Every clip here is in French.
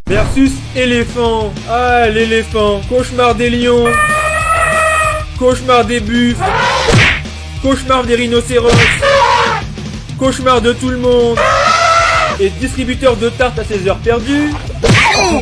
Versus éléphant. Ah, l'éléphant. Cauchemar des lions. Cauchemar des buffles. Cauchemar des rhinocéros. Cauchemar de tout le monde. Et distributeur de tartes à ses heures perdues.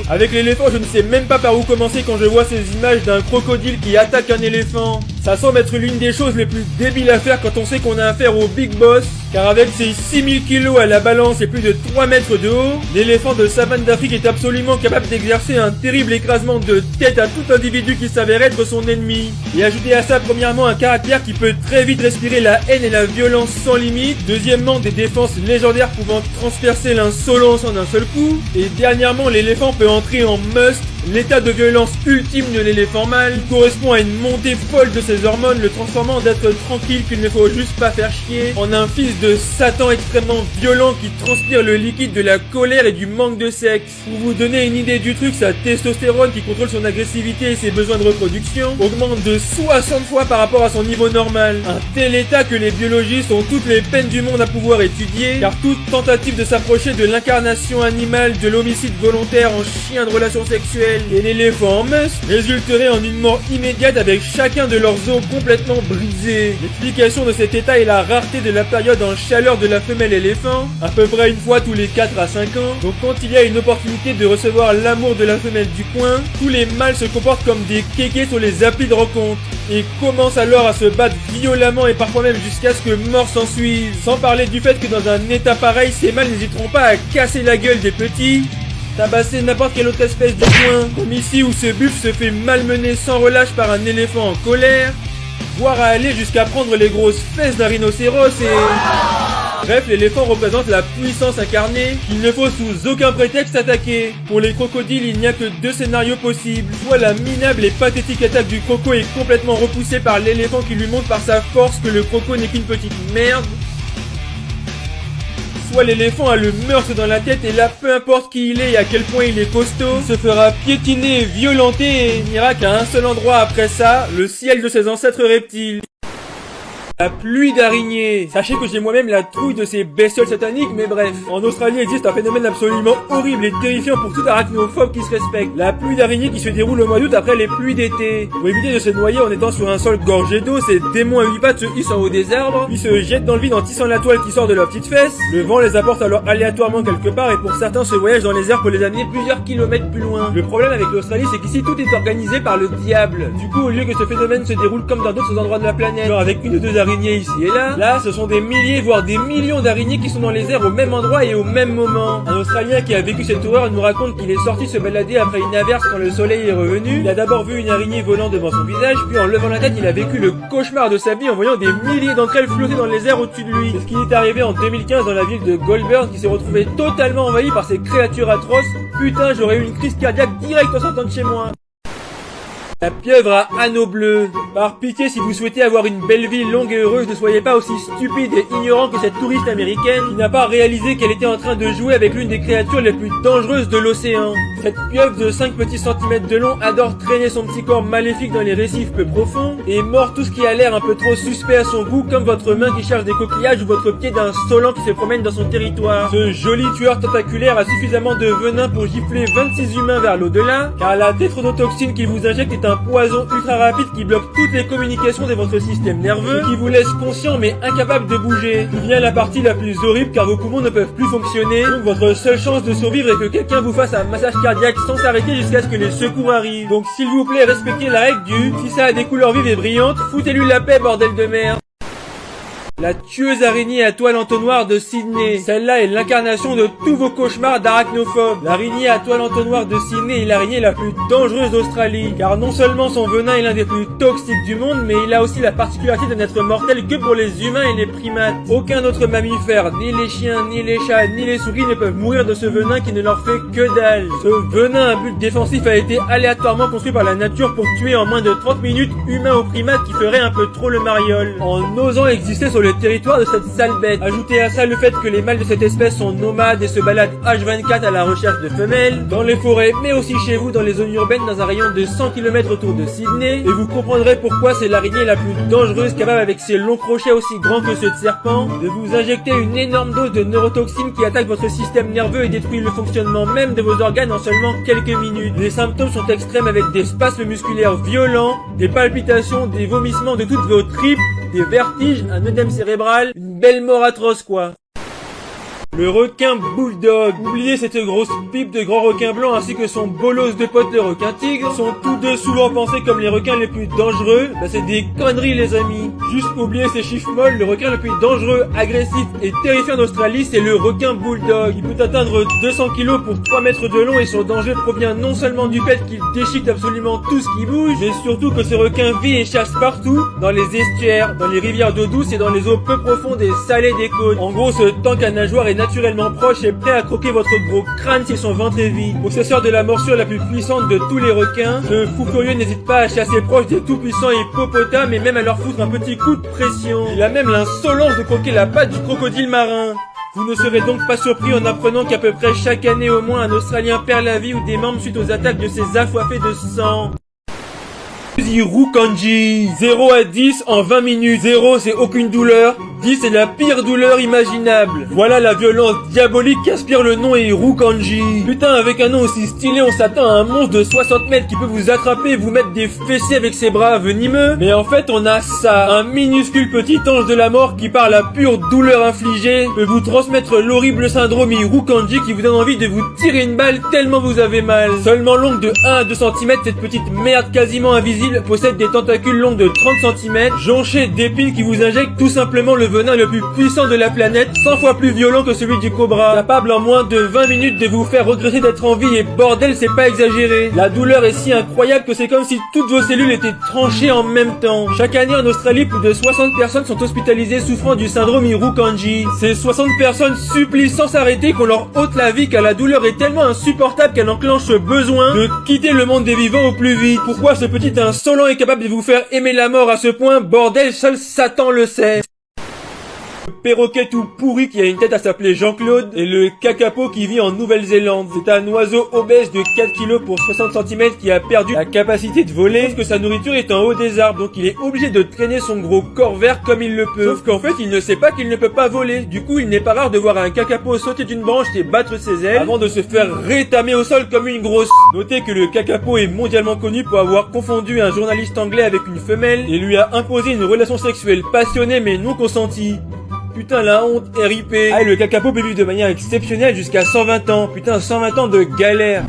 Avec l'éléphant, je ne sais même pas par où commencer quand je vois ces images d'un crocodile qui attaque un éléphant. Ça semble être l'une des choses les plus débiles à faire quand on sait qu'on a affaire au Big Boss, car avec ses 6000 kilos à la balance et plus de 3 mètres de haut, l'éléphant de savane d'Afrique est absolument capable d'exercer un terrible écrasement de tête à tout individu qui s'avère être son ennemi. Et ajouter à ça premièrement un caractère qui peut très vite respirer la haine et la violence sans limite, deuxièmement des défenses légendaires pouvant transpercer l'insolence en un seul coup, et dernièrement l'éléphant peut entrer en must, l'état de violence ultime de l'éléphant mâle, qui correspond à une montée folle de ses hormones, le transformant d'être tranquille qu'il ne faut juste pas faire chier, en un fils de Satan extrêmement violent qui transpire le liquide de la colère et du manque de sexe. Pour vous donner une idée du truc, sa testostérone qui contrôle son agressivité et ses besoins de reproduction augmente de 60 fois par rapport à son niveau normal. Un tel état que les biologistes ont toutes les peines du monde à pouvoir étudier, car toute tentative de s'approcher de l'incarnation animale de l'homicide volontaire en chien de relation sexuelle et l'éléphant en meuse résulterait en une mort immédiate avec chacun de leurs os complètement brisés. L'explication de cet état est la rareté de la période en chaleur de la femelle éléphant, à peu près une fois tous les 4 à 5 ans. Donc quand il y a une opportunité de recevoir l'amour de la femelle du coin, tous les mâles se comportent comme des kékés sur les applis de rencontre et commencent alors à se battre violemment et parfois même jusqu'à ce que mort s'ensuive. Sans parler du fait que dans un état pareil, ces mâles n'hésiteront pas à casser la gueule des petits, tabasser n'importe quelle autre espèce du coin, comme ici où ce buffle se fait malmener sans relâche par un éléphant en colère, voire à aller jusqu'à prendre les grosses fesses d'un rhinocéros et... Bref, l'éléphant représente la puissance incarnée qu'il ne faut sous aucun prétexte attaquer. Pour les crocodiles, il n'y a que 2 scénarios possibles. Soit la minable et pathétique attaque du croco est complètement repoussée par l'éléphant qui lui montre par sa force que le croco n'est qu'une petite merde, soit l'éléphant a le meurtre dans la tête et là, peu importe qui il est et à quel point il est costaud, il se fera piétiner et violenter et n'ira qu'à un seul endroit après ça, le ciel de ses ancêtres reptiles. La pluie d'araignées. Sachez que j'ai moi-même la trouille de ces bestioles sataniques, mais bref. En Australie existe un phénomène absolument horrible et terrifiant pour tout arachnophobe qui se respecte. La pluie d'araignées qui se déroule au mois d'août après les pluies d'été. Pour éviter de se noyer en étant sur un sol gorgé d'eau, ces démons à 8 pattes se hissent en haut des arbres, puis se jettent dans le vide en tissant la toile qui sort de leurs petites fesses. Le vent les apporte alors aléatoirement quelque part et pour certains ce voyage dans les airs peut les amener plusieurs kilomètres plus loin. Le problème avec l'Australie, c'est qu'ici tout est organisé par le diable. Du coup, au lieu que ce phénomène se déroule comme dans d'autres endroits de la planète, genre avec une ou deux araignées ici et là, ce sont des milliers voire des millions d'araignées qui sont dans les airs au même endroit et au même moment. Un Australien qui a vécu cette horreur nous raconte qu'il est sorti se balader après une averse quand le soleil est revenu. Il a d'abord vu une araignée volant devant son visage, puis en levant la tête, il a vécu le cauchemar de sa vie en voyant des milliers d'entre elles flotter dans les airs au-dessus de lui. C'est ce qui est arrivé en 2015 dans la ville de Goulburn qui s'est retrouvé totalement envahi par ces créatures atroces. Putain, j'aurais eu une crise cardiaque directe en sortant de chez moi. La pieuvre à anneaux bleus. Par pitié, si vous souhaitez avoir une belle vie longue et heureuse, ne soyez pas aussi stupide et ignorant que cette touriste américaine qui n'a pas réalisé qu'elle était en train de jouer avec l'une des créatures les plus dangereuses de l'océan. Cette pieuvre de 5 petits centimètres de long adore traîner son petit corps maléfique dans les récifs peu profonds et mord tout ce qui a l'air un peu trop suspect à son goût, comme votre main qui cherche des coquillages ou votre pied d'insolent qui se promène dans son territoire. Ce joli tueur tentaculaire a suffisamment de venin pour gifler 26 humains vers l'au-delà, car la tétrodotoxine qu'il vous injecte est un poison ultra rapide qui bloque toutes les communications de votre système nerveux, qui vous laisse conscient mais incapable de bouger. D'où vient la partie la plus horrible car vos poumons ne peuvent plus fonctionner, donc votre seule chance de survivre est que quelqu'un vous fasse un massage cardiaque sans s'arrêter jusqu'à ce que les secours arrivent. Donc s'il vous plaît, respectez la règle du « si ça a des couleurs vives et brillantes, foutez-lui la paix bordel de merde ». La tueuse araignée à toile entonnoir de Sydney. Celle-là est l'incarnation de tous vos cauchemars d'arachnophobes. L'araignée à toile entonnoir de Sydney est l'araignée la plus dangereuse d'Australie. Car non seulement son venin est l'un des plus toxiques du monde, mais il a aussi la particularité de n'être mortel que pour les humains et les primates. Aucun autre mammifère, ni les chiens, ni les chats, ni les souris ne peuvent mourir de ce venin qui ne leur fait que dalle. Ce venin à but défensif a été aléatoirement construit par la nature pour tuer en moins de 30 minutes humains ou primates qui feraient un peu trop le mariole. En osant exister sur le territoire de cette sale bête. Ajoutez à ça le fait que les mâles de cette espèce sont nomades et se baladent H24 à la recherche de femelles, dans les forêts mais aussi chez vous dans les zones urbaines dans un rayon de 100 km autour de Sydney, et vous comprendrez pourquoi c'est l'araignée la plus dangereuse, capable avec ses longs crochets aussi grands que ceux de serpent, de vous injecter une énorme dose de neurotoxines qui attaque votre système nerveux et détruit le fonctionnement même de vos organes en seulement quelques minutes. Les symptômes sont extrêmes avec des spasmes musculaires violents, des palpitations, des vomissements de toutes vos tripes, des vertiges, un œdème cérébral, une belle mort atroce quoi. Le requin bulldog. Oubliez cette grosse pipe de grand requin blanc ainsi que son bolos de pote le requin tigre. Sont tous deux souvent pensés comme les requins les plus dangereux. Bah c'est des conneries les amis. Juste oubliez ces chiffres molles. Le requin le plus dangereux, agressif et terrifiant en Australie, c'est le requin bulldog. Il peut atteindre 200 kg pour 3 mètres de long et son danger provient non seulement du fait qu'il déchique absolument tout ce qui bouge, mais surtout que ce requin vit et chasse partout, dans les estuaires, dans les rivières d'eau douce et dans les eaux peu profondes et salées des côtes. En gros, ce tank à nageoire est naturellement proche et prêt à croquer votre gros crâne si son ventre est vide. Possesseur de la morsure la plus puissante de tous les requins, ce fou furieux n'hésite pas à chasser proche des tout-puissants hippopotames et même à leur foutre un petit coup de pression. Il a même l'insolence de croquer la patte du crocodile marin. Vous ne serez donc pas surpris en apprenant qu'à peu près chaque année au moins un Australien perd la vie ou des membres suite aux attaques de ces assoiffés de sang. Irukandji. 0 à 10 en 20 minutes. 0 c'est aucune douleur. 10 c'est la pire douleur imaginable. Voilà la violence diabolique qu'aspire le nom Irukandji. Putain, avec un nom aussi stylé, on s'attend à un monstre de 60 mètres qui peut vous attraper et vous mettre des fessées avec ses bras venimeux. Mais en fait, on a ça. Un minuscule petit ange de la mort qui par la pure douleur infligée peut vous transmettre l'horrible syndrome Irukandji qui vous donne envie de vous tirer une balle tellement vous avez mal. Seulement longue de 1 à 2 cm, cette petite merde quasiment invisible possède des tentacules longs de 30 cm, jonchés d'épines qui vous injectent tout simplement le venin le plus puissant de la planète, 100 fois plus violent que celui du cobra, capable en moins de 20 minutes de vous faire regretter d'être en vie, et bordel c'est pas exagéré. La douleur est si incroyable que c'est comme si toutes vos cellules étaient tranchées en même temps. Chaque année en Australie, plus de 60 personnes sont hospitalisées souffrant du syndrome Irukandji. Ces 60 personnes supplient sans s'arrêter qu'on leur ôte la vie car la douleur est tellement insupportable qu'elle enclenche le besoin de quitter le monde des vivants au plus vite. Pourquoi ce petit insolent est capable de vous faire aimer la mort à ce point? Bordel, seul Satan le sait. Le perroquet tout pourri qui a une tête à s'appeler Jean-Claude et le kakapo qui vit en Nouvelle-Zélande. C'est un oiseau obèse de 4 kg pour 60 cm qui a perdu la capacité de voler parce que sa nourriture est en haut des arbres, donc il est obligé de traîner son gros corps vert comme il le peut. Sauf qu'en fait il ne sait pas qu'il ne peut pas voler. Du coup il n'est pas rare de voir un kakapo sauter d'une branche et battre ses ailes avant de se faire rétamer au sol comme une grosse. Notez que le kakapo est mondialement connu pour avoir confondu un journaliste anglais avec une femelle et lui a imposé une relation sexuelle passionnée mais non consentie. Putain la honte, RIP. Ah, et le kakapo peut vivre de manière exceptionnelle jusqu'à 120 ans. Putain, 120 ans de galère.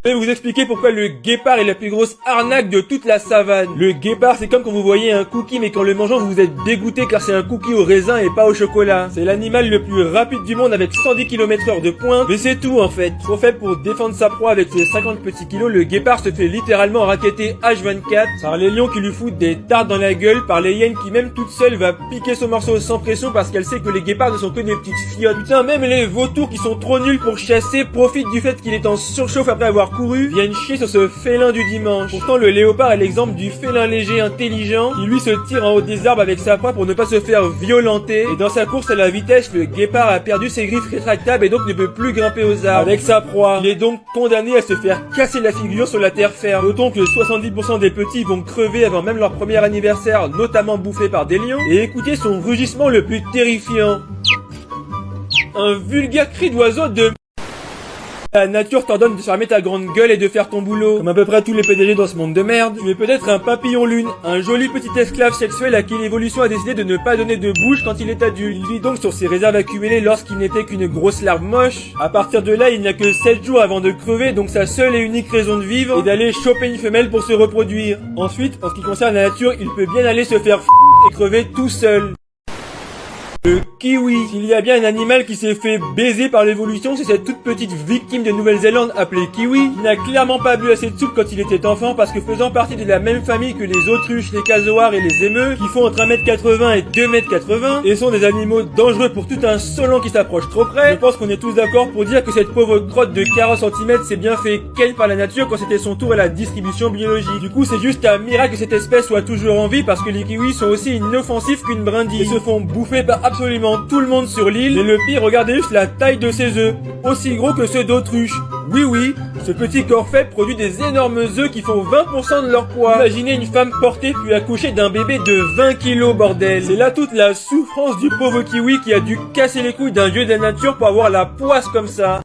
Je vais vous expliquer pourquoi le guépard est la plus grosse arnaque de toute la savane. Le guépard, c'est comme quand vous voyez un cookie mais qu'en le mangeant vous êtes dégoûté car c'est un cookie au raisin et pas au chocolat. C'est l'animal le plus rapide du monde avec 110 km/h de pointe, mais c'est tout en fait. Trop faible pour défendre sa proie avec ses 50 petits kilos, le guépard se fait littéralement racketter H24 par les lions qui lui foutent des tartes dans la gueule, par les hyènes qui même toute seule va piquer son morceau sans pression parce qu'elle sait que les guépards ne sont que des petites fiottes. Putain, même les vautours qui sont trop nuls pour chasser profitent du fait qu'il est en surchauffe après avoir couru, viennent chier sur ce félin du dimanche. Pourtant le léopard est l'exemple du félin léger intelligent qui lui se tire en haut des arbres avec sa proie pour ne pas se faire violenter, et dans sa course à la vitesse le guépard a perdu ses griffes rétractables et donc ne peut plus grimper aux arbres avec sa proie. Il est donc condamné à se faire casser la figure sur la terre ferme. Notons que 70% des petits vont crever avant même leur premier anniversaire, notamment bouffés par des lions, et écoutez son rugissement le plus terrifiant. Un vulgaire cri d'oiseau de... La nature t'ordonne de fermer ta grande gueule et de faire ton boulot. Comme à peu près tous les PDG dans ce monde de merde, tu es peut-être un papillon lune, un joli petit esclave sexuel à qui l'évolution a décidé de ne pas donner de bouche quand il est adulte. Il vit donc sur ses réserves accumulées lorsqu'il n'était qu'une grosse larve moche. À partir de là, il n'a que 7 jours avant de crever, donc sa seule et unique raison de vivre est d'aller choper une femelle pour se reproduire. Ensuite, en ce qui concerne la nature, il peut bien aller se faire et crever tout seul. Le kiwi. S'il y a bien un animal qui s'est fait baiser par l'évolution, c'est cette toute petite victime de Nouvelle-Zélande appelée kiwi, qui n'a clairement pas bu assez de soupe quand il était enfant parce que faisant partie de la même famille que les autruches, les casoars et les émeus, qui font entre 1m80 et 2m80, et sont des animaux dangereux pour tout un Solan qui s'approche trop près, je pense qu'on est tous d'accord pour dire que cette pauvre crotte de 40 cm s'est bien fait ken par la nature quand c'était son tour à la distribution biologique. Du coup, c'est juste un miracle que cette espèce soit toujours en vie parce que les kiwis sont aussi inoffensifs qu'une brindille. Ils se font bouffer par absolument tout le monde sur l'île, et le pire, regardez juste la taille de ses œufs, aussi gros que ceux d'autruches. Oui, ce petit corps faible produit des énormes œufs qui font 20% de leur poids. Imaginez une femme portée puis accoucher d'un bébé de 20 kilos, bordel. C'est là toute la souffrance du pauvre kiwi qui a dû casser les couilles d'un dieu de la nature pour avoir la poisse comme ça.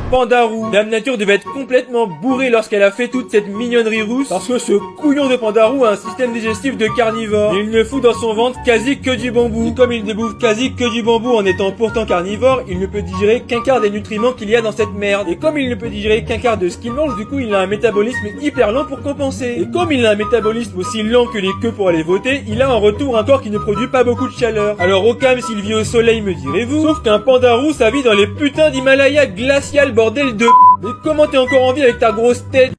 Pandarou. Dame Nature devait être complètement bourrée lorsqu'elle a fait toute cette mignonnerie rousse, parce que ce couillon de Pandarou a un système digestif de carnivore. Et il ne fout dans son ventre quasi que du bambou. Et comme il ne bouffe quasi que du bambou en étant pourtant carnivore, il ne peut digérer qu'un quart des nutriments qu'il y a dans cette merde. Et comme il ne peut digérer qu'un quart de ce qu'il mange, du coup il a un métabolisme hyper lent pour compenser. Et comme il a un métabolisme aussi lent que les queues pour aller voter, il a en retour un corps qui ne produit pas beaucoup de chaleur. Alors au calme s'il vit au soleil, me direz-vous, sauf qu'un pandarou ça vit dans les putains d'Himalaya glacial, bordel de... Mais comment t'es encore en vie avec ta grosse tête?